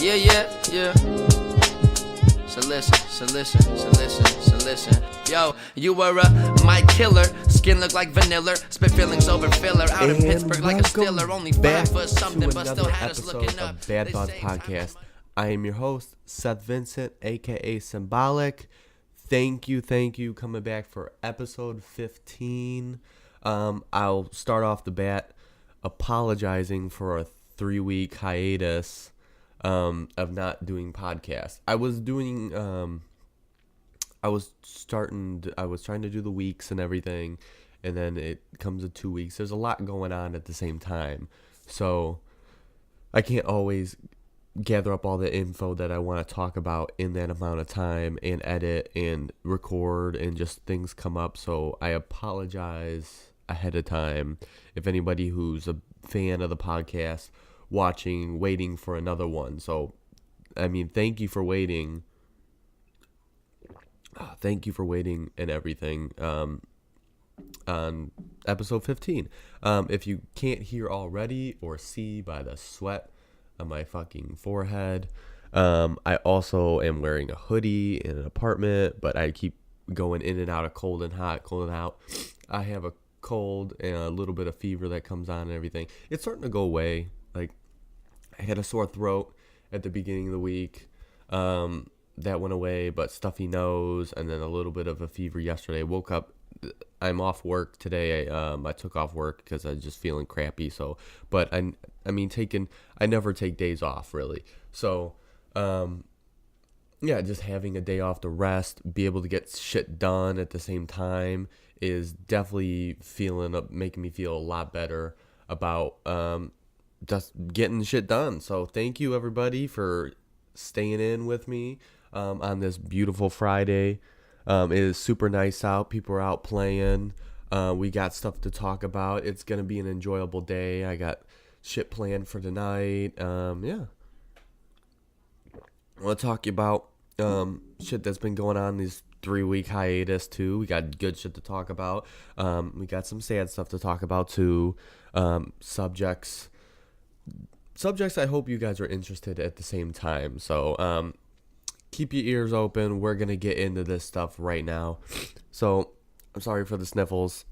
Yeah. So listen. Yo, you were a Mike Killer. Skin look like vanilla. Spit feelings over filler. Out in Pittsburgh like a Steeler. Only 5 for something, but still had us looking up. Bad Thoughts Podcast. I am your host, Seth Vincent, aka Symbolic. Thank you coming back for episode 15. I'll start off the bat apologizing for a 3-week hiatus of not doing podcasts. I was trying to do the weeks and everything, and then it comes to 2 weeks. There's a lot going on at the same time, so I can't always gather up all the info that I want to talk about in that amount of time and edit and record, and just things come up. So I apologize ahead of time if anybody who's a fan of the podcast waiting for another one. So I mean, thank you for waiting and everything on episode 15. If you can't hear already or see by the sweat on my fucking forehead, I also am wearing a hoodie in an apartment, but I keep going in and out of cold and out. I have a cold and a little bit of fever that comes on and everything. It's starting to go away. Like, I had a sore throat at the beginning of the week. That went away, but stuffy nose, and then a little bit of a fever yesterday. Woke up, I'm off work today. I took off work because I was just feeling crappy. So, but I never take days off really. So, just having a day off to rest, be able to get shit done at the same time is definitely making me feel a lot better about just getting shit done. So thank you everybody for staying in with me on this beautiful Friday. It is super nice out. People are out playing. We got stuff to talk about. It's going to be an enjoyable day. I got shit planned for tonight. I want to talk about shit that's been going on these 3-week hiatus too. We got good shit to talk about. We got some sad stuff to talk about too. Subjects I hope you guys are interested at the same time. So keep your ears open. We're going to get into this stuff right now. So I'm sorry for the sniffles.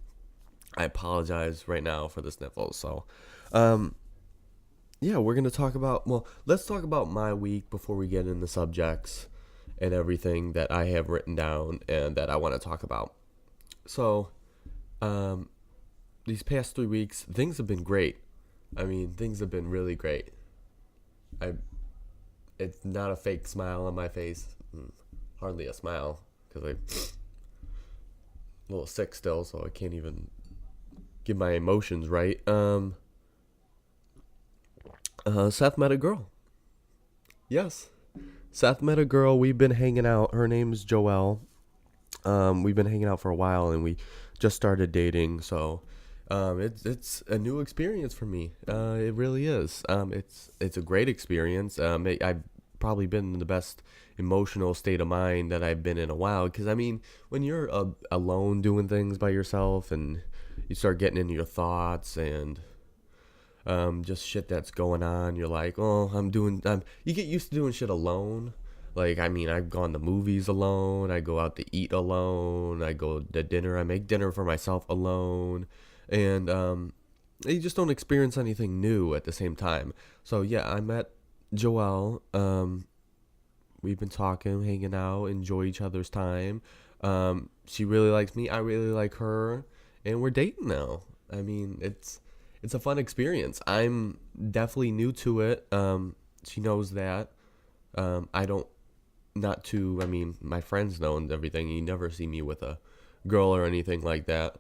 I apologize right now for the sniffles. So we're going to talk about, let's talk about my week before we get into subjects and everything that I have written down and that I want to talk about. So these past 3 weeks, things have been great. I mean, things have been really great. It's not a fake smile on my face. Hardly a smile, because I'm a little sick still, so I can't even get my emotions right. Seth met a girl. Yes. Seth met a girl. We've been hanging out. Her name's Joelle. We've been hanging out for a while, and we just started dating, so it's a new experience for me. It really is. It's a great experience. I've probably been in the best emotional state of mind that I've been in a while. Because I mean, when you're alone doing things by yourself, and you start getting into your thoughts and just shit that's going on, you're like, you get used to doing shit alone. Like, I mean, I've gone to movies alone. I go out to eat alone. I go to dinner. I make dinner for myself alone. And you just don't experience anything new at the same time. So yeah, I met Joelle. We've been talking, hanging out, enjoy each other's time. She really likes me. I really like her, and we're dating now. I mean, it's a fun experience. I'm definitely new to it. She knows that. My friends know and everything. You never see me with a girl or anything like that.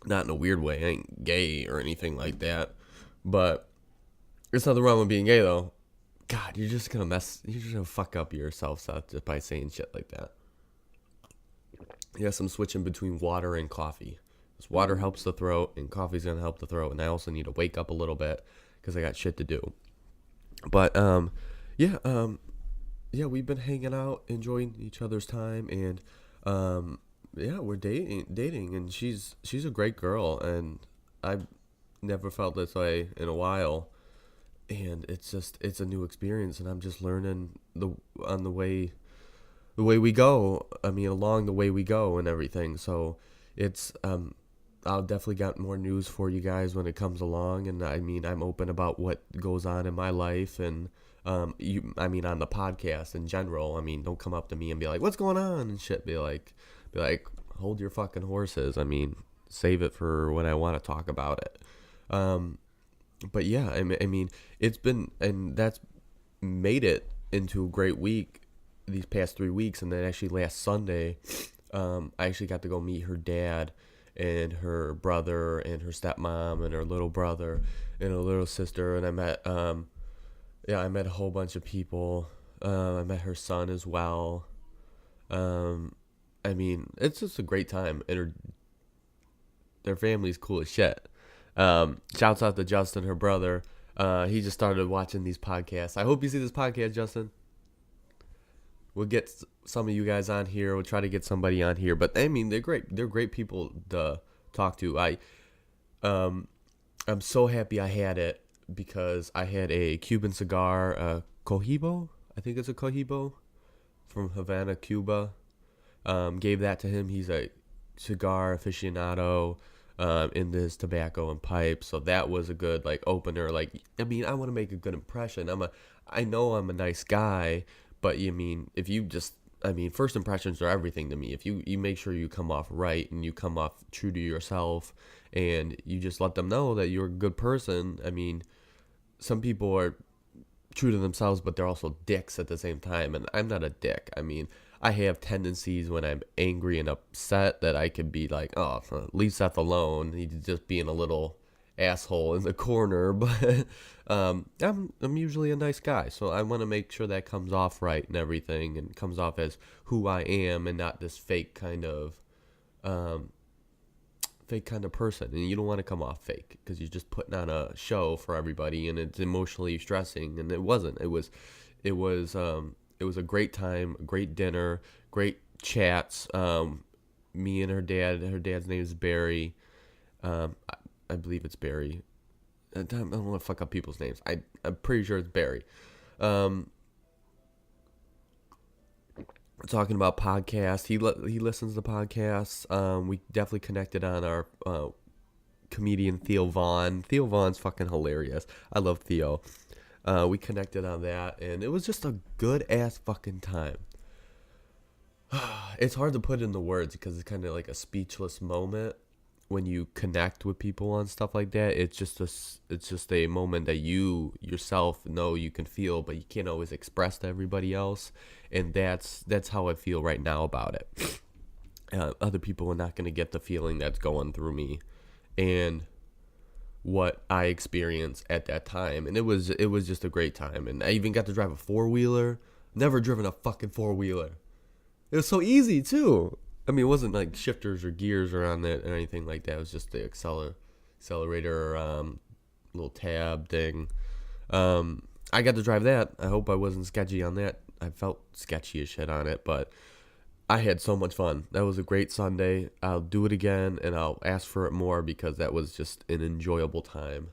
Not in a weird way. I ain't gay or anything like that. But there's nothing wrong with being gay, though. God, you're just gonna fuck up yourself, Seth, just by saying shit like that. Yes, I'm switching between water and coffee. Because water helps the throat, and coffee's gonna help the throat. And I also need to wake up a little bit because I got shit to do. But we've been hanging out, enjoying each other's time, and we're dating, and she's a great girl, and I've never felt this way in a while. and it's a new experience, and I'm just learning the way we go. I mean, along the way we go and everything. So it's I'll definitely got more news for you guys when it comes along, and I mean, I'm open about what goes on in my life, and I mean, on the podcast in general. I mean, don't come up to me and be like, "What's going on?" and shit. Be like, hold your fucking horses. I mean, save it for when I want to talk about it. But yeah, I mean, it's been, and that's made it into a great week these past 3 weeks. And then actually last Sunday, I actually got to go meet her dad and her brother and her stepmom and her little brother and her little sister. And I met a whole bunch of people. I met her son as well. I mean, it's just a great time, and their family's cool as shit. Shouts out to Justin, her brother. He just started watching these podcasts. I hope you see this podcast, Justin. We'll get some of you guys on here. We'll try to get somebody on here. But I mean, they're great. They're great people to talk to. I'm so happy I had it, because I had a Cuban cigar, Cohibo. I think it's a Cohibo from Havana, Cuba. Gave that to him. He's a cigar aficionado in this tobacco and pipe. So that was a good opener. I mean, I want to make a good impression. I know I'm a nice guy, but first impressions are everything to me. If you make sure you come off right and you come off true to yourself, and you just let them know that you're a good person. I mean, some people are true to themselves, but they're also dicks at the same time. And I'm not a dick. I mean, I have tendencies when I'm angry and upset that I could be like, oh, leave Seth alone. He's just being a little asshole in the corner. But I'm usually a nice guy, so I want to make sure that comes off right and everything, and comes off as who I am, and not this fake kind of person. And you don't want to come off fake, because you're just putting on a show for everybody, and it's emotionally stressing. And it wasn't. It was a great time, a great dinner, great chats. Me and her dad's name is Barry. I believe it's Barry. I don't want to fuck up people's names. I'm pretty sure it's Barry. Talking about podcasts. He listens to podcasts. We definitely connected on our comedian Theo Vaughn. Theo Vaughn's fucking hilarious. I love Theo. We connected on that, and it was just a good ass fucking time. It's hard to put into words, because it's kind of like a speechless moment when you connect with people on stuff like that. It's just a moment that you yourself know you can feel, but you can't always express to everybody else. And that's how I feel right now about it. Other people are not going to get the feeling that's going through me, and what I experienced at that time. And it was just a great time. And I even got to drive a 4-wheeler. Never driven a fucking 4-wheeler. It was so easy too. I mean, it wasn't like shifters or gears or on it or anything like that. It was just the accelerator, little tab thing. I got to drive that. I hope I wasn't sketchy on that. I felt sketchy as shit on it, but I had so much fun. That was a great Sunday. I'll do it again, and I'll ask for it more, because that was just an enjoyable time.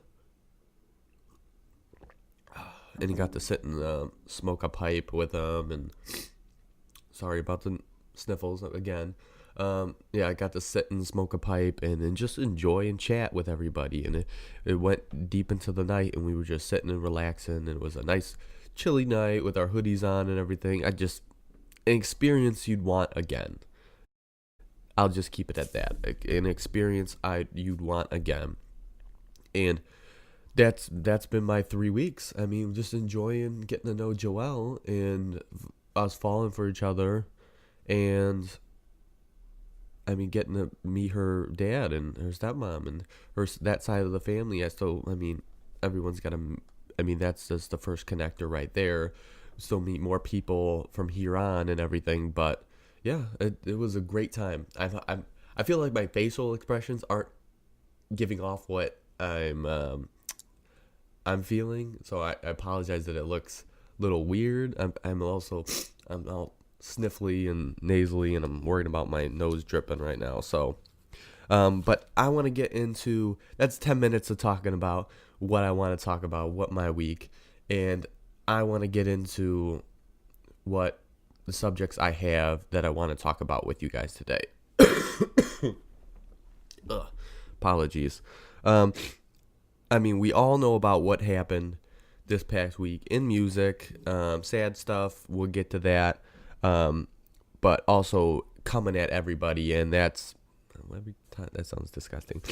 And you got to sit and smoke a pipe with them, and sorry about the sniffles again. I got to sit and smoke a pipe and just enjoy and chat with everybody. And it went deep into the night, and we were just sitting and relaxing. And it was a nice chilly night with our hoodies on and everything. An experience you'd want again. I'll just keep it at that. An experience you'd want again. And that's been my 3 weeks. I mean, just enjoying getting to know Joelle, and us falling for each other, and I mean, getting to meet her dad and her stepmom and that side of the family. Everyone's got to. I mean, that's just the first connector right there. Still meet more people from here on and everything, but yeah, it was a great time. I feel like my facial expressions aren't giving off what I'm feeling, so I apologize that it looks a little weird. I'm all sniffly and nasally, and I'm worried about my nose dripping right now. So But I want to get into, that's 10 minutes of talking about what I want to talk about, what my week, and I want to get into what the subjects I have that I want to talk about with you guys today. Ugh, apologies. I mean, we all know about what happened this past week in music. Sad stuff. We'll get to that. But also coming at everybody, and that's every time that sounds disgusting.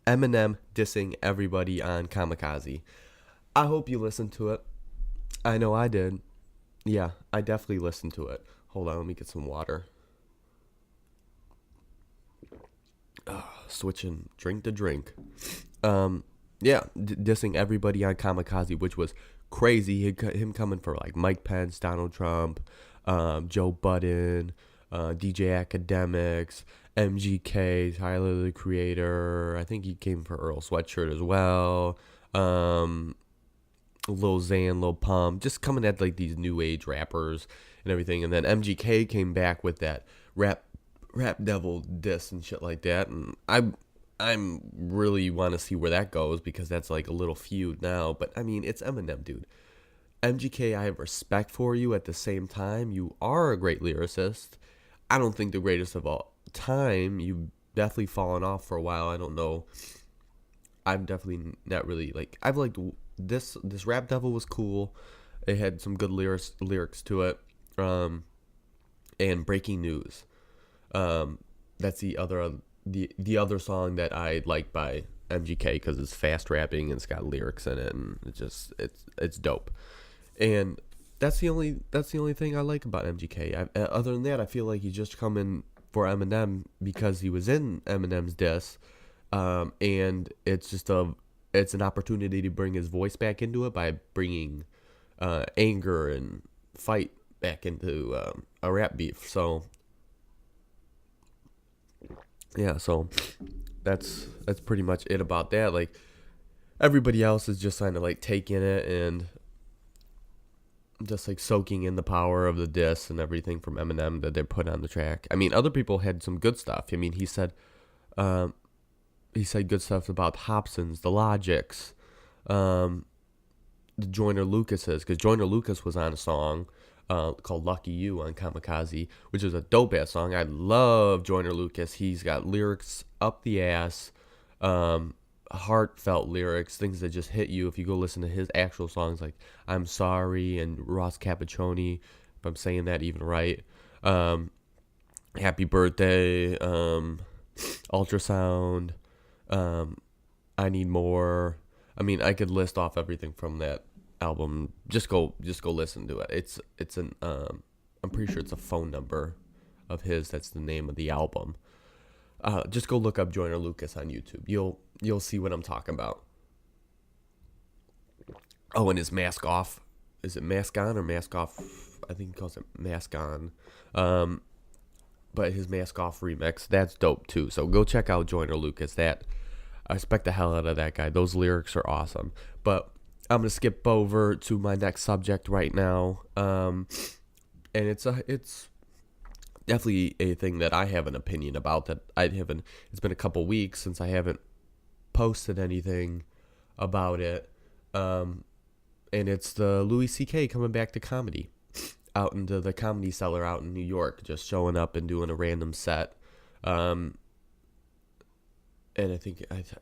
Eminem dissing everybody on Kamikaze. I hope you listened to it. I know I did. Yeah, I definitely listened to it. Hold on, let me get some water. Switching drink to drink. Yeah, dissing everybody on Kamikaze, which was crazy. Him coming for like Mike Pence, Donald Trump, Joe Budden, DJ Academics, MGK, Tyler the Creator. I think he came for Earl Sweatshirt as well. Lil Xan, Lil Pump, just coming at like these new age rappers and everything. And then MGK came back with that rap devil diss and shit like that. And I'm really want to see where that goes, because that's like a little feud now. But I mean, it's Eminem, dude. MGK, I have respect for you. At the same time, you are a great lyricist. I don't think the greatest of all time. You've definitely fallen off for a while. I don't know. I'm definitely not really like. I've liked this Rap Devil was cool. It had some good lyrics to it. And Breaking News. That's the other song that I like by MGK, because it's fast rapping and it's got lyrics in it, and it's dope. And that's the only thing I like about MGK. Other than that, I feel like he's just coming for Eminem because he was in Eminem's diss, and it's an opportunity to bring his voice back into it by bringing anger and fight back into a rap beef. So yeah, so that's pretty much it about that. Like, everybody else is just kind of like taking it and just like soaking in the power of the diss and everything from Eminem that they put on the track. I mean, other people had some good stuff. I mean, he said good stuff about Hobson's, the Logics, the Joyner Lucases, because Joyner Lucas was on a song called Lucky You on Kamikaze, which is a dope ass song. I love Joyner Lucas. He's got lyrics up the ass, heartfelt lyrics, things that just hit you if you go listen to his actual songs, like I'm Sorry and Ross Cappuccini, if I'm saying that even right. Happy Birthday, Ultrasound, I Need More. I mean, I could list off everything from that album. Just go listen to it. It's an I'm pretty sure it's a phone number of his. That's the name of the album. Just go look up Joyner Lucas on YouTube. You'll see what I'm talking about. Oh, and his Mask Off. Is it Mask On or Mask Off? I think he calls it Mask On. But his Mask Off remix, that's dope too. So go check out Joyner Lucas. That I respect the hell out of that guy. Those lyrics are awesome. But I'm gonna skip over to my next subject right now. And it's definitely a thing that I have an opinion about, that it's been a couple weeks since I haven't posted anything about it. And it's the Louis C.K. coming back to comedy, out into the Comedy Cellar out in New York, just showing up and doing a random set. And I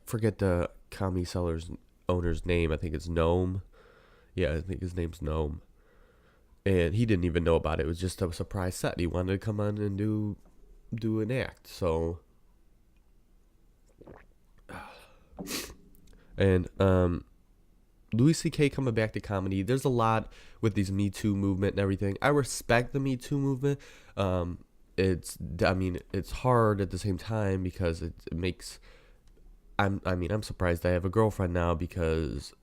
forget the Comedy Cellar's owner's name. I think it's Gnome. Yeah, I think his name's Gnome. And he didn't even know about it. It was just a surprise set. He wanted to come on and do an act. So, and Louis C.K. coming back to comedy. There's a lot with these Me Too movement and everything. I respect the Me Too movement. It's hard at the same time, because it makes. I'm surprised I have a girlfriend now, because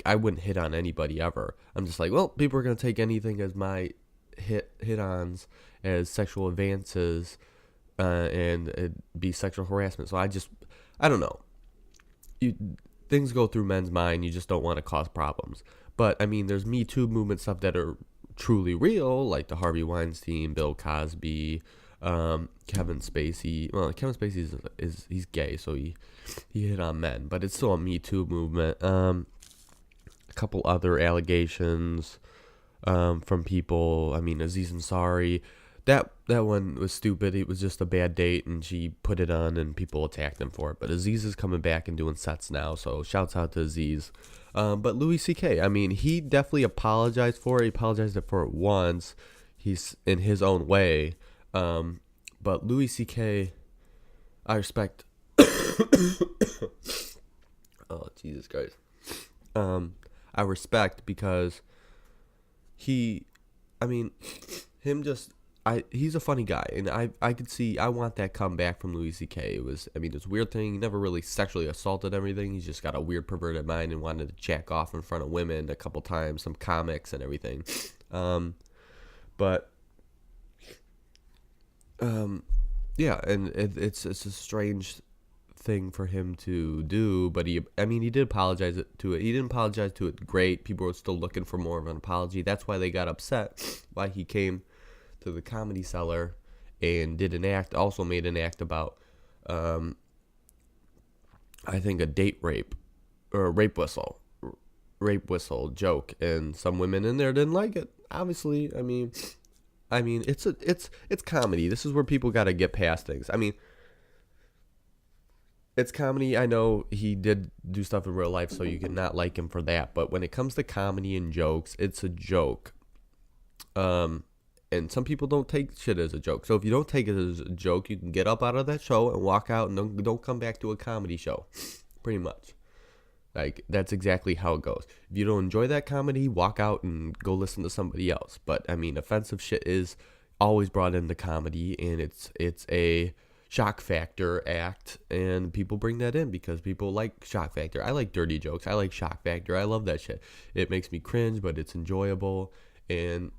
I wouldn't hit on anybody ever. I'm just like, well, people are gonna take anything as my hit-ons as sexual advances, and it'd be sexual harassment. So I don't know. Things go through men's mind. You just don't want to cause problems. But I mean, there's Me Too movement stuff that are truly real, like the Harvey Weinstein, Bill Cosby, Kevin Spacey. Well, Kevin Spacey is he's gay, so he hit on men, but it's still a Me Too movement. A couple other allegations from people. I mean, Aziz Ansari. That one was stupid. It was just a bad date, and she put it on, and people attacked him for it. But Aziz is coming back and doing sets now, so shouts out to Aziz. But Louis C.K., I mean, he definitely apologized for it. He apologized for it once. He's in his own way. But Louis C.K., I respect. Oh, Jesus Christ. I respect because he's a funny guy, and I could see, I want that comeback from Louis C.K. It's a weird thing. He never really sexually assaulted everything. He's just got a weird perverted mind and wanted to jack off in front of women a couple times, some comics and everything. Yeah, and it's a strange thing for him to do, but he did apologize to it. He didn't apologize to it great. People were still looking for more of an apology. That's why they got upset. Why he came to the Comedy Cellar and did an act, also made an act about, I think, a date rape or a rape whistle joke, and some women in there didn't like it. Obviously, it's comedy. This is where people got to get past things. It's comedy. I know he did do stuff in real life, so you can not like him for that. But when it comes to comedy and jokes, it's a joke. And some people don't take shit as a joke. So if you don't take it as a joke, you can get up out of that show and walk out and don't come back to a comedy show. Pretty much. Like, that's exactly how it goes. If you don't enjoy that comedy, walk out and go listen to somebody else. But, offensive shit is always brought into comedy, and it's a shock factor act, and people bring that in because people like shock factor. I like dirty jokes. I like shock factor. I love that shit. It makes me cringe, but it's enjoyable, and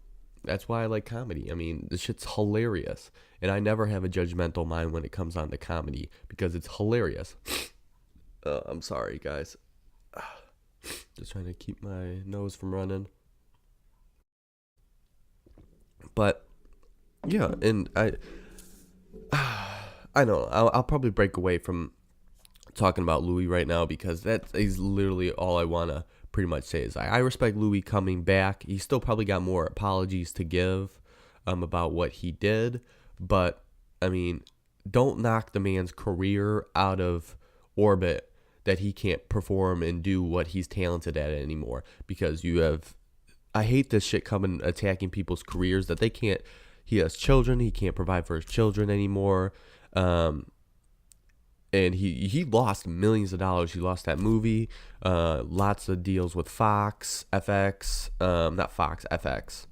that's why I like comedy. This shit's hilarious, and I never have a judgmental mind when it comes on to comedy because it's hilarious. I'm sorry, guys. Just trying to keep my nose from running. But yeah, and I don't know. I'll probably break away from talking about Louis right now because that is literally all I want to pretty much say is I respect Louis coming back. He still probably got more apologies to give about what he did, but don't knock the man's career out of orbit that he can't perform and do what he's talented at anymore, because I hate this shit coming attacking people's careers that they can't. He has children, he can't provide for his children anymore. And he lost millions of dollars. He lost that movie, lots of deals with Fox, FX, not Fox, FX,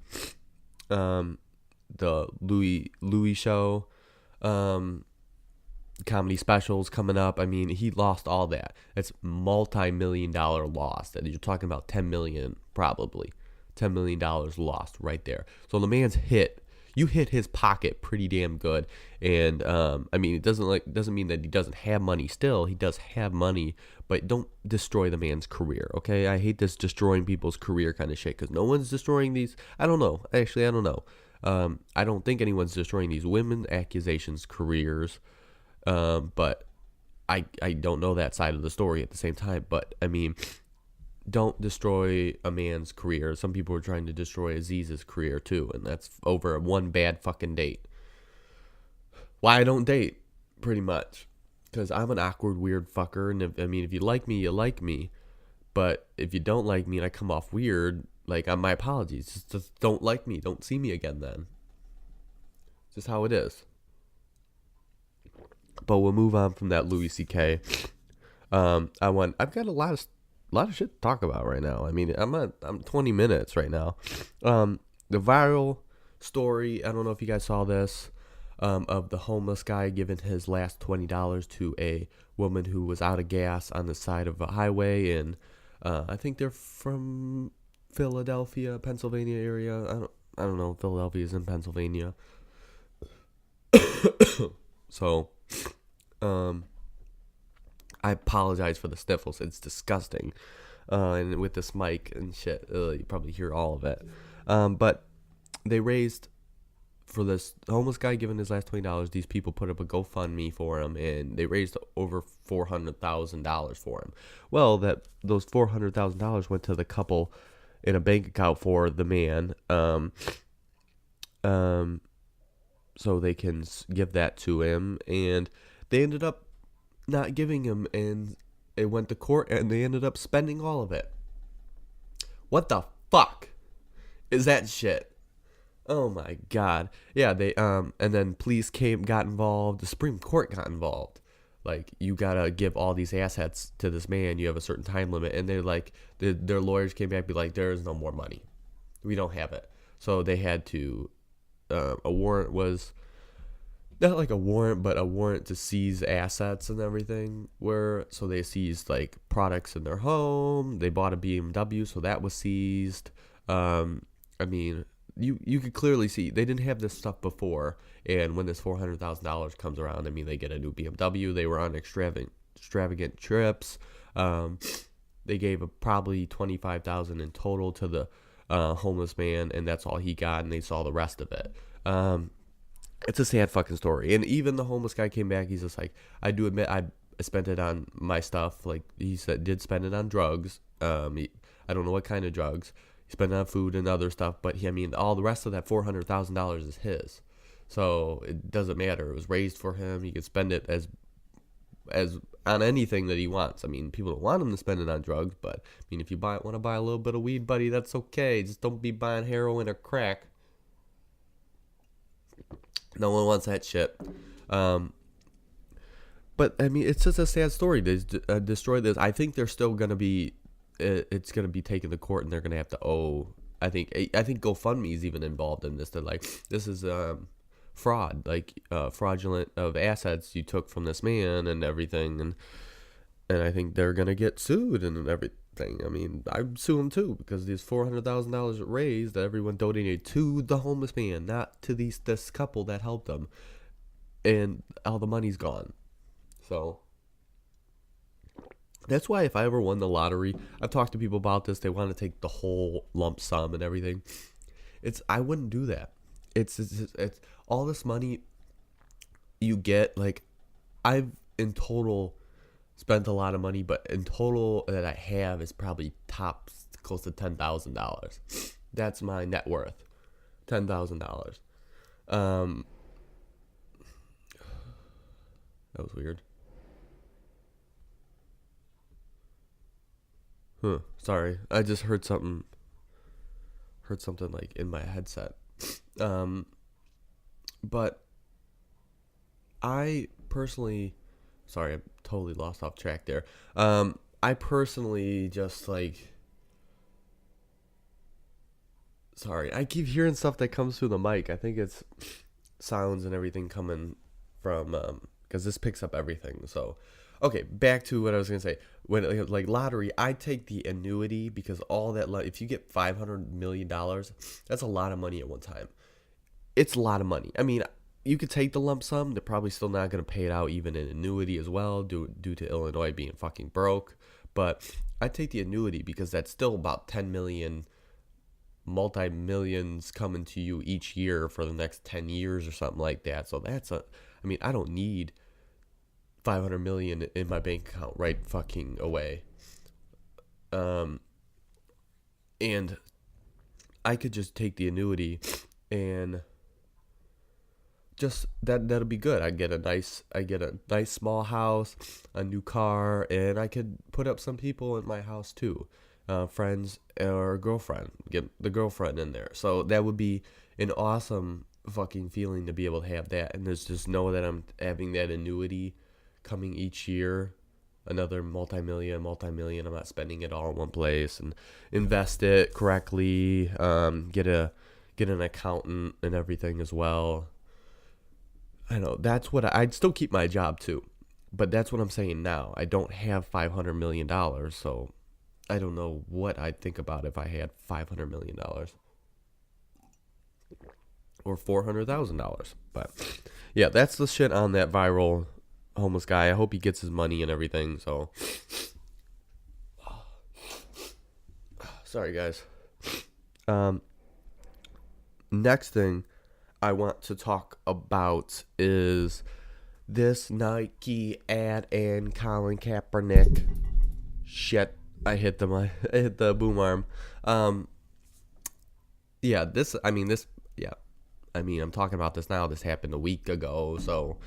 the Louis show, comedy specials coming up. He lost all that. It's multi-million-dollar loss. And you're talking about $10 million, probably $10 million lost right there. So the man's you hit his pocket pretty damn good, and it doesn't mean that he doesn't have money. Still, he does have money, but don't destroy the man's career, okay? I hate this destroying people's career kind of shit, because no one's destroying these. I don't know. Actually, I don't know. I don't think anyone's destroying these women accusations careers, but I don't know that side of the story at the same time. But don't destroy a man's career. Some people are trying to destroy Aziz's career too, and that's over one bad fucking date. Why I don't date, pretty much, because I'm an awkward, weird fucker, and if you like me, you like me, but if you don't like me and I come off weird, my apologies. Just don't like me. Don't see me again then. It's just how it is. But we'll move on from that Louis C.K. I've got a lot of shit to talk about right now. I'm 20 minutes right now. The viral story, I don't know if you guys saw this, of the homeless guy giving his last $20 to a woman who was out of gas on the side of a highway, and I think they're from Philadelphia, Pennsylvania area. I don't know. Philadelphia is in Pennsylvania. So, I apologize for the sniffles. It's disgusting. And with this mic and shit, you probably hear all of it. But they raised for this homeless guy giving his last $20, these people put up a GoFundMe for him, and they raised over $400,000 for him. Well, those $400,000 went to the couple in a bank account for the man, so they can give that to him, and they ended up not giving him, and it went to court, and they ended up spending all of it. What the fuck is that shit? Oh my god. Yeah, they and then police got involved, the Supreme Court got involved. Like, you gotta give all these assets to this man, you have a certain time limit, and they're like, their lawyers came back and be like, there is no more money. We don't have it. So they had to, a warrant was, not like a warrant, but a warrant to seize assets and everything. So they seized like products in their home. They bought a BMW, so that was seized. I mean, you could clearly see they didn't have this stuff before, and when this $400,000 comes around, I mean, they get a new BMW. They were on extravagant trips. They gave probably $25,000 in total to the homeless man, and that's all he got, and they saw the rest of it. It's a sad fucking story. And even the homeless guy came back. He's just like, I do admit I spent it on my stuff. Like, he said, did spend it on drugs. I don't know what kind of drugs. He spent it on food and other stuff. But all the rest of that $400,000 is his. So it doesn't matter. It was raised for him. He could spend it as on anything that he wants. I mean, people don't want him to spend it on drugs. But I mean, if you want to buy a little bit of weed, buddy, that's okay. Just don't be buying heroin or crack. No one wants that shit. But I mean, it's just a sad story. They destroyed this. I think they're still gonna be. It's gonna be taken to court, and they're gonna have to owe. I think GoFundMe is even involved in this. They're like, this is fraud, like fraudulent of assets you took from this man and everything, and I think they're gonna get sued and everything. I mean, I'd sue them too, because these $400,000 raised that everyone donated to the homeless man, not to this couple that helped them, and all the money's gone. So that's why if I ever won the lottery, I've talked to people about this. They want to take the whole lump sum and everything. I wouldn't do that. It's all this money you get. Like, I've in total spent a lot of money, but in total that I have is probably tops close to $10,000. That's my net worth, $10,000. That was weird. Sorry, I just heard something like in my headset. But I personally, sorry, I totally lost off track there. I personally just like, sorry, I keep hearing stuff that comes through the mic. I think it's sounds and everything coming from, because this picks up everything. So, okay, back to what I was going to say. When, like, lottery, I take the annuity, because all that, if you get $500 million, that's a lot of money at one time. It's a lot of money. I mean, you could take the lump sum. They're probably still not going to pay it out even in annuity as well, due to Illinois being fucking broke. But I take the annuity because that's still about 10 million, multi-millions coming to you each year for the next 10 years or something like that. So I mean, I don't need 500 million in my bank account right fucking away. And I could just take the annuity, and just that'll be good. I get a nice small house, a new car, and I could put up some people in my house too, friends or girlfriend. Get the girlfriend in there. So that would be an awesome fucking feeling to be able to have that, and just know that I'm having that annuity coming each year, another multi-million. I'm not spending it all in one place, and invest it correctly. Get an accountant and everything as well. I know that's what I'd still keep my job too, but that's what I'm saying now. I don't have $500 million, so I don't know what I'd think about if I had $500 million or $400,000. But yeah, that's the shit on that viral homeless guy. I hope he gets his money and everything. So sorry guys. Next thing, I want to talk about is this Nike ad and Colin Kaepernick. Shit, I hit I hit the boom arm. Yeah, I'm talking about this now. This happened a week ago, so,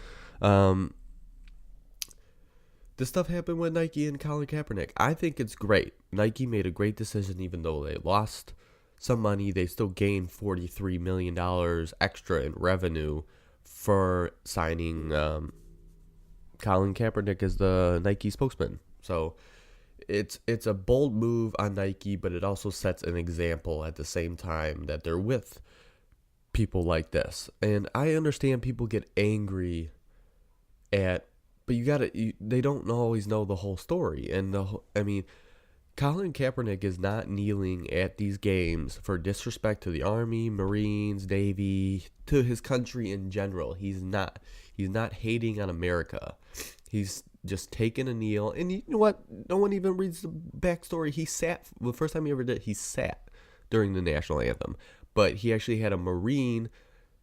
this stuff happened with Nike and Colin Kaepernick. I think it's great. Nike made a great decision, even though they lost some money. They still gained $43 million extra in revenue for signing Colin Kaepernick as the Nike spokesman. So it's a bold move on Nike, but it also sets an example at the same time that they're with people like this. And I understand people get angry at, but they don't always know the whole story. And Colin Kaepernick is not kneeling at these games for disrespect to the Army, Marines, Navy, to his country in general. He's not hating on America. He's just taking a kneel. And you know what? No one even reads the backstory. He sat, the first time he ever did, he sat during the national anthem. But he actually had a Marine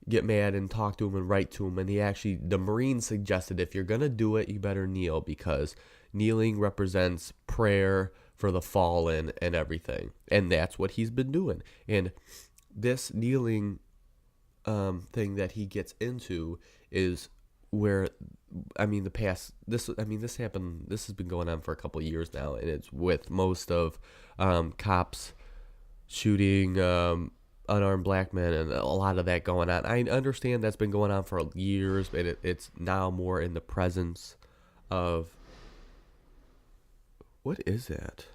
get mad and talk to him and write to him. And the Marine suggested, if you're going to do it, you better kneel, because kneeling represents prayer for the fallen and everything. And that's what he's been doing. And this kneeling thing that he gets into is where, this has been going on for a couple of years now, and it's with most of cops shooting unarmed black men and a lot of that going on. I understand that's been going on for years, but it's now more in the presence of, what is that?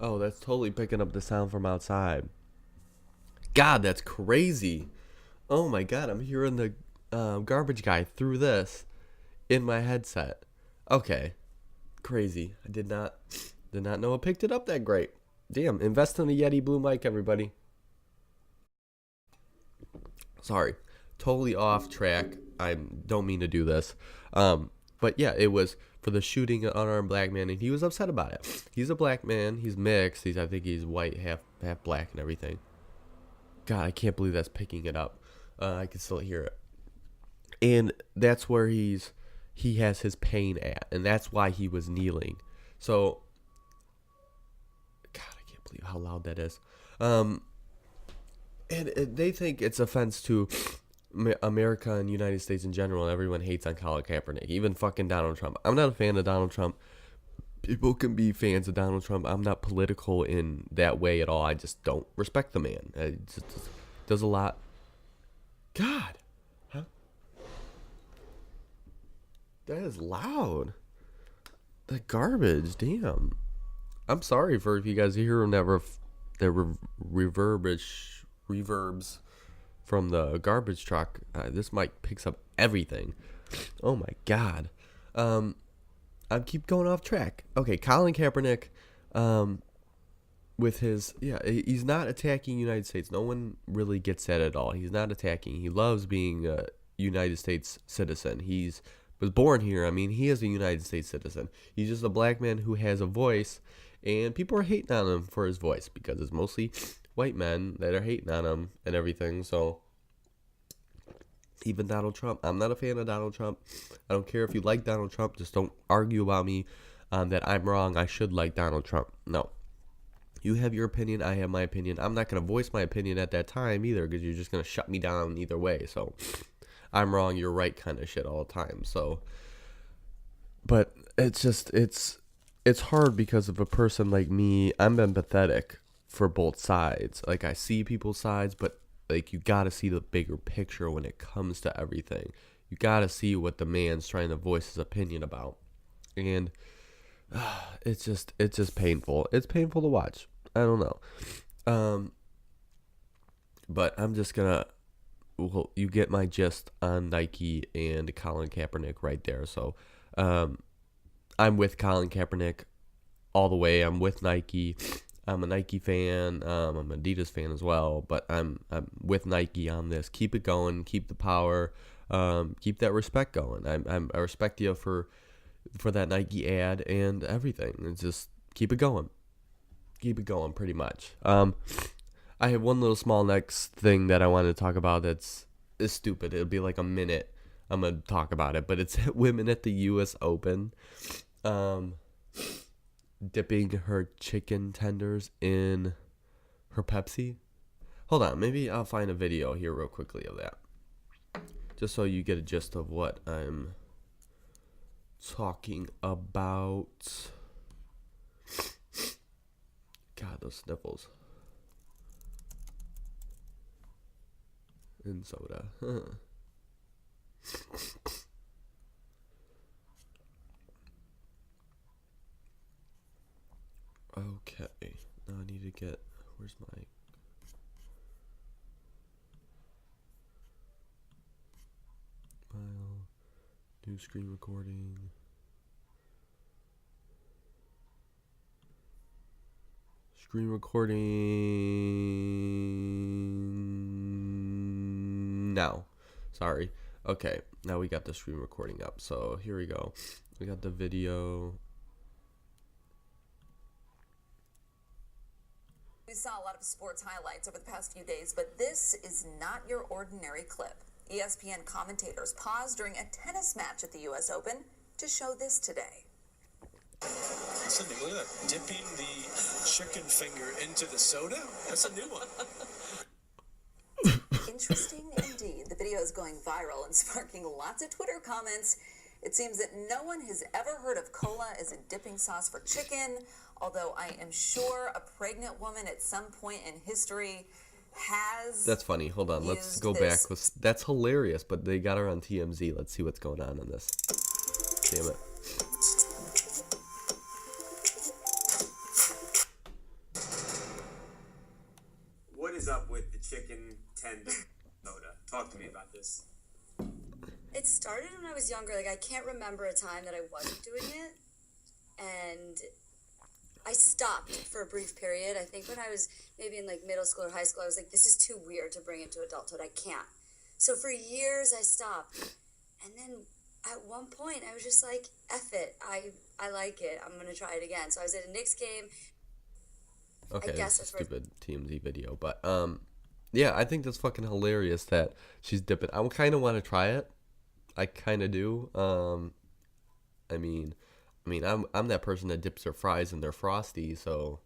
Oh, that's totally picking up the sound from outside. God, that's crazy. Oh my God, I'm hearing the garbage guy through this in my headset. Okay, crazy. I did not know it picked it up that great. Damn, invest in a Yeti Blue mic, everybody. Sorry, totally off track. I don't mean to do this. But yeah, it was for the shooting an unarmed black man, and he was upset about it. He's a black man. He's mixed. I think he's white, half black, and everything. God, I can't believe that's picking it up. I can still hear it, and that's where he has his pain at, and that's why he was kneeling. So, God, I can't believe how loud that is. And they think it's offense to America and United States in general, and everyone hates on Colin Kaepernick, even fucking Donald Trump. I'm not a fan of Donald Trump. People can be fans of Donald Trump. I'm not political in that way at all. I just don't respect the man. It just does a lot. God. Huh? That is loud. The garbage. Damn. I'm sorry for if you guys hear the reverbs from the garbage truck. This mic picks up everything. Oh my God. I keep going off track. Okay, Colin Kaepernick, with his, he's not attacking United States. No one really gets that at all. He's not attacking. He loves being a United States citizen. Was born here. He is a United States citizen. He's just a black man who has a voice, and people are hating on him for his voice because it's mostly white men that are hating on him and everything. So even Donald Trump, I'm not a fan of Donald Trump. I don't care if you like Donald Trump, just don't argue about me that I'm wrong. I should like Donald Trump. No, you have your opinion, I have my opinion. I'm not going to voice my opinion at that time either, because you're just going to shut me down either way. So I'm wrong, you're right kind of shit all the time. So, but it's just, it's hard because of a person like me. I'm empathetic for both sides. Like, I see people's sides, but like, you got to see the bigger picture when it comes to everything. You got to see what the man's trying to voice his opinion about. And it's just painful. It's painful to watch. I don't know. But I'm just going to, you get my gist on Nike and Colin Kaepernick right there. So, I'm with Colin Kaepernick all the way. I'm with Nike. I'm a Nike fan. I'm an Adidas fan as well, but I'm with Nike on this. Keep it going. Keep the power. Keep that respect going. I respect you for that Nike ad and everything. It's just keep it going. Keep it going, pretty much. I have one little small next thing that I wanted to talk about is stupid. It'll be like a minute. I'm gonna talk about it, but it's women at the U.S. Open, dipping her chicken tenders in her Pepsi. Hold on, maybe I'll find a video here real quickly of that, just so you get a gist of what I'm talking about. God, those sniffles. And soda. Okay, now I need to get, where's my, file, new screen recording, now. Sorry. Okay, now we got the screen recording up. So here we go. We got the video. We saw a lot of sports highlights over the past few days, but this is not your ordinary clip. ESPN commentators paused during a tennis match at the U.S. Open to show this today. Cindy, look at that. Dipping the chicken finger into the soda? That's a new one. Interesting indeed. The video is going viral and sparking lots of Twitter comments. It seems that no one has ever heard of cola as a dipping sauce for chicken, although I am sure a pregnant woman at some point in history has. That's funny. Hold on. Let's go back. That's hilarious, but they got her on TMZ. Let's see what's going on in this. Damn it. What is up with the chicken tender soda? Talk to me about this. It started when I was younger. Like, I can't remember a time that I wasn't doing it. And I stopped for a brief period. I think when I was maybe in like middle school or high school, I was like, this is too weird to bring into adulthood. I can't. So for years I stopped. And then at one point I was just like, F it. I like it. I'm going to try it again. So I was at a Knicks game. Okay, that's a stupid TMZ video. But, yeah, I think that's fucking hilarious that she's dipping. I kind of want to try it. I kind of do. I mean, I'm that person that dips their fries in their Frosty, so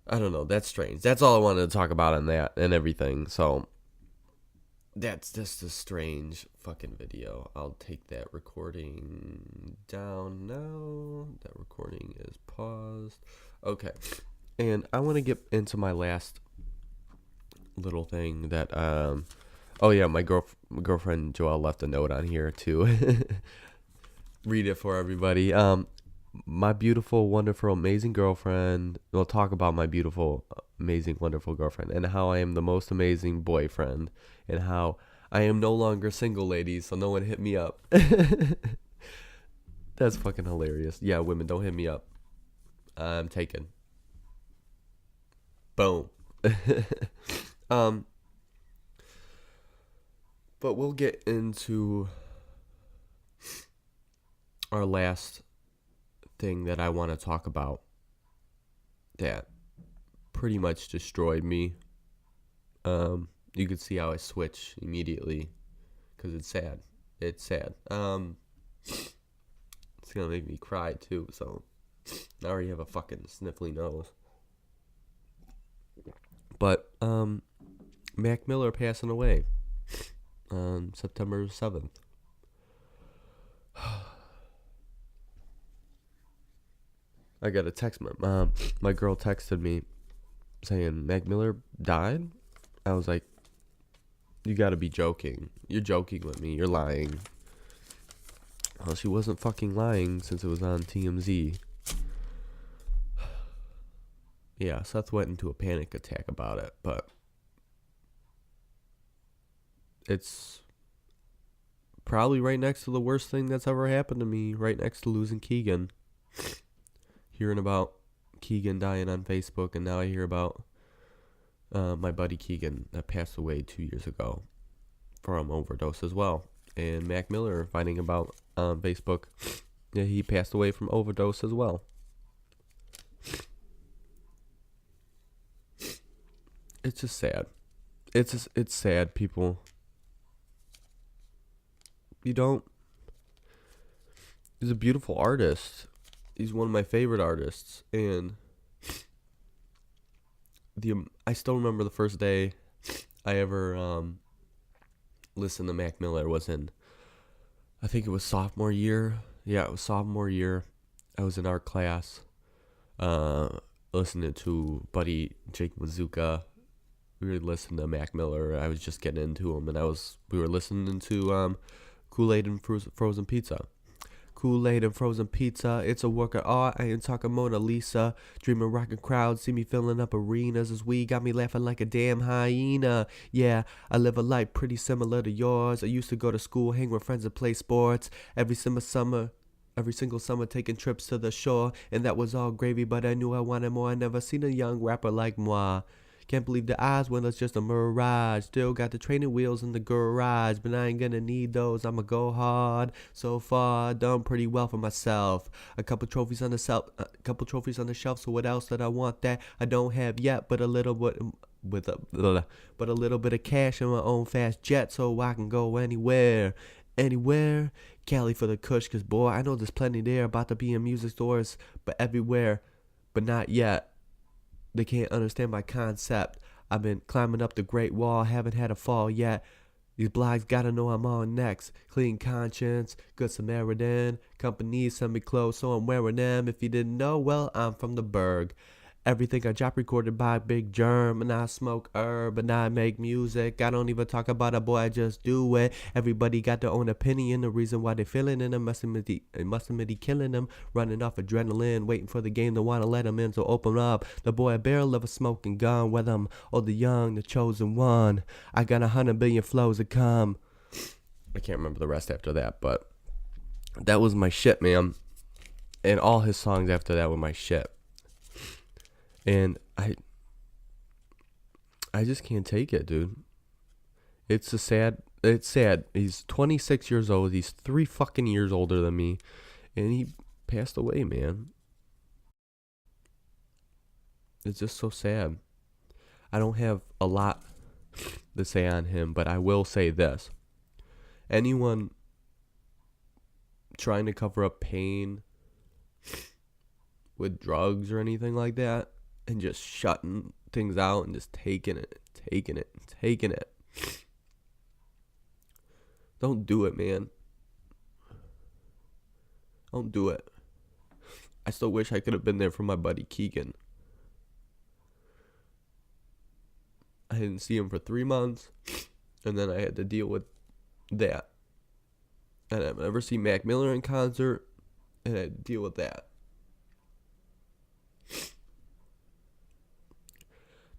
I don't know. That's strange. That's all I wanted to talk about on that and everything. So that's just a strange fucking video. I'll take that recording down now. That recording is paused. Okay. And I want to get into my last little thing that, oh yeah, my girlfriend Joelle left a note on here to read it for everybody. My beautiful, wonderful, amazing girlfriend. We'll talk about my beautiful, amazing, wonderful girlfriend and how I am the most amazing boyfriend and how I am no longer single, ladies, so no one hit me up. That's fucking hilarious. Yeah, women, don't hit me up. I'm taken. Boom. But we'll get into our last thing that I want to talk about that pretty much destroyed me. You could see how I switch immediately because it's sad. It's sad. It's gonna make me cry too. So I already have a fucking sniffly nose. But Mac Miller passing away on September 7th. I got a text. My girl texted me saying Mac Miller died. I was like, you gotta be joking. You're joking with me. You're lying. Well, she wasn't fucking lying since it was on TMZ. Yeah, Seth went into a panic attack about it, but it's probably right next to the worst thing that's ever happened to me, right next to losing Keegan. Hearing about Keegan dying on Facebook, and now I hear about my buddy Keegan that passed away 2 years ago. from overdose as well. And Mac Miller finding about on Facebook that he passed away from overdose as well. It's just sad. It's sad, people. He's a beautiful artist. He's one of my favorite artists, and I still remember the first day I ever listened to Mac Miller was in, I think it was sophomore year. Yeah, it was sophomore year. I was in art class, listening to buddy Jake Mazuka. We were listening to Mac Miller. I was just getting into him, and we were listening to Kool-Aid and Frozen Pizza. Kool-Aid and frozen pizza, it's a work of art, I ain't talking Mona Lisa. Dreaming rockin' crowds, see me filling up arenas as we got me laughing like a damn hyena. Yeah, I live a life pretty similar to yours. I used to go to school, hang with friends and play sports. Every single summer taking trips to the shore. And that was all gravy, but I knew I wanted more. I never seen a young rapper like moi. Can't believe the eyes when it's just a mirage. Still got the training wheels in the garage, but I ain't gonna need those. I'ma go hard. So far, done pretty well for myself. A couple trophies on the shelf. So what else that I want that I don't have yet? But a little bit of cash in my own fast jet, so I can go anywhere. Cali for the kush, 'cause boy, I know there's plenty there. About to be in music stores, but everywhere, but not yet. They can't understand my concept. I've been climbing up the Great Wall, haven't had a fall yet. These blogs gotta know I'm on next. Clean conscience, good Samaritan. Companies send me clothes, so I'm wearing them. If you didn't know, well, I'm from the Berg. Everything I drop recorded by Big Germ, and I smoke herb, and I make music. I don't even talk about it, boy, I just do it. Everybody got their own opinion, the reason why they feeling it. It must have been killing them, running off adrenaline, waiting for the game to want to let them in, so open up. The boy a barrel of a smoking gun, whether I'm old or young, the chosen one. I got 100 billion flows to come. I can't remember the rest after that, but that was my shit, man. And all his songs after that were my shit. And I just can't take it, dude. It's sad. He's 26 years old. He's 3 fucking years older than me. And he passed away, man. It's just so sad. I don't have a lot to say on him, but I will say this. Anyone trying to cover up pain with drugs or anything like that, and just shutting things out and just taking it. Don't do it, man. Don't do it. I still wish I could have been there for my buddy Keegan. I didn't see him for 3 months, and then I had to deal with that. And I've never seen Mac Miller in concert, and I had to deal with that.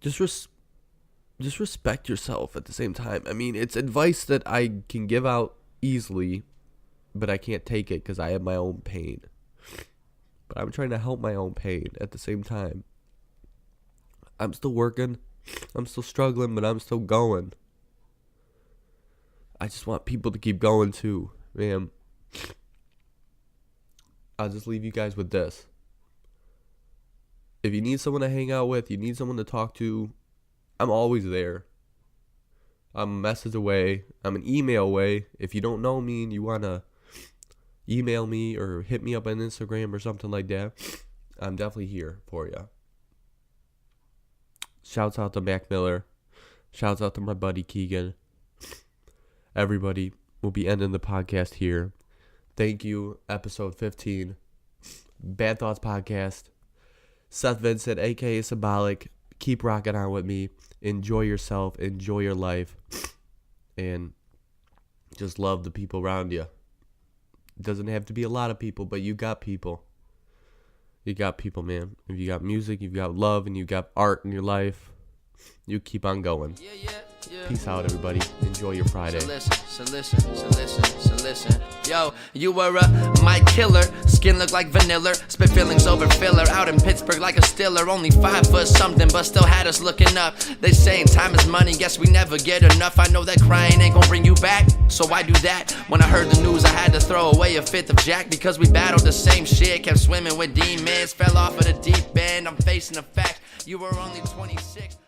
Just respect yourself at the same time. I mean, it's advice that I can give out easily, but I can't take it because I have my own pain. But I'm trying to help my own pain at the same time. I'm still working. I'm still struggling, but I'm still going. I just want people to keep going too, man. I'll just leave you guys with this. If you need someone to hang out with, you need someone to talk to, I'm always there. I'm a message away. I'm an email away. If you don't know me and you want to email me or hit me up on Instagram or something like that, I'm definitely here for you. Shouts out to Mac Miller. Shouts out to my buddy Keegan. Everybody, will be ending the podcast here. Thank you. Episode 15. Bad Thoughts Podcast. Seth Vincent, a.k.a. Symbolic. Keep rocking on with me. Enjoy yourself. Enjoy your life. And just love the people around you. It doesn't have to be a lot of people, but you got people. You got people, man. If you got music, you've got love, and you got art in your life, you keep on going. Yeah. Peace out, everybody. Enjoy your Friday. So listen. Yo, you were my killer. Skin look like vanilla. Spit feelings over filler. Out in Pittsburgh like a stiller. Only 5 foot something, but still had us looking up. They saying time is money. Guess we never get enough. I know that crying ain't gonna bring you back, so why do that? When I heard the news, I had to throw away a fifth of Jack because we battled the same shit. Kept swimming with demons. Fell off of the deep end. I'm facing the fact you were only 26.